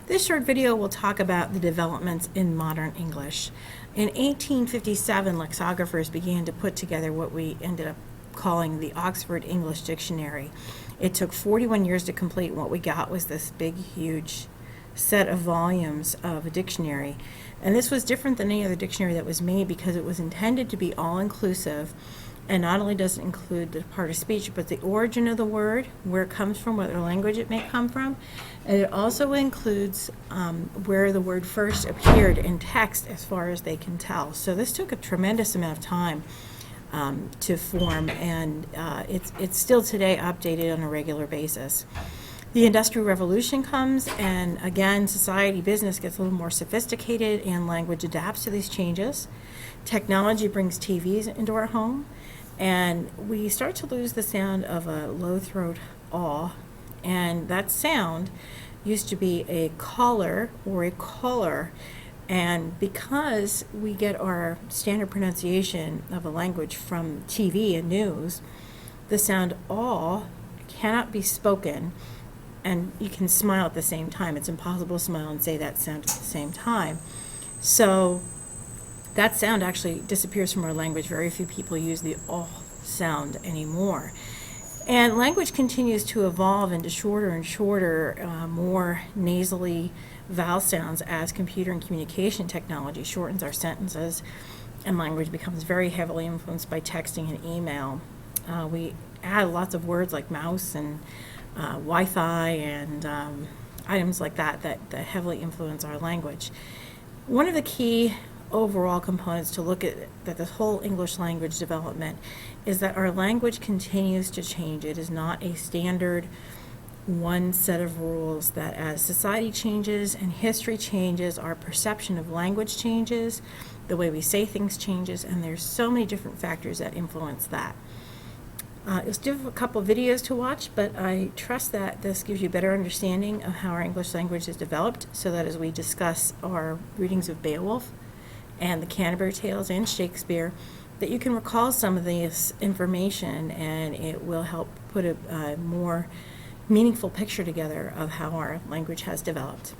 This short video will talk about the developments in modern English. In 1857, lexicographers began to put together what we ended up calling the Oxford English Dictionary. It took 41 years to complete, and what we got was this big, huge set of volumes of a dictionary. And this was different than any other dictionary that was made because it was intended to be all-inclusive. And not only does it include the part of speech, but the origin of the word, where it comes from, what language it may come from. And it also includes where the word first appeared in text as far as they can tell. So this took a tremendous amount of time to form, and it's still today updated on a regular basis. The Industrial Revolution comes, and again, society, business gets a little more sophisticated, and language adapts to these changes. Technology brings TVs into our home, and we start to lose the sound of a low throat aw, and that sound used to be a caller or a caller. And because we get our standard pronunciation of a language from TV and news, the sound aw cannot be spoken, and you can smile at the same time. It's impossible to smile and say that sound at the same time. So that sound actually disappears from our language. Very few people use the aw sound anymore. And language continues to evolve into shorter and shorter, more nasally vowel sounds as computer and communication technology shortens our sentences, and language becomes very heavily influenced by texting and email. We add lots of words like mouse and Wi-Fi and items like that heavily influence our language. One of the key overall components to look at this whole English language development is that our language continues to change. It is not a standard one set of rules, that as society changes and history changes, our perception of language changes, the way we say things changes, and there's so many different factors that influence that. You'll still have a couple videos to watch, but I trust that this gives you a better understanding of how our English language is developed, so that as we discuss our readings of Beowulf and the Canterbury Tales and Shakespeare, that you can recall some of this information, and it will help put a more meaningful picture together of how our language has developed.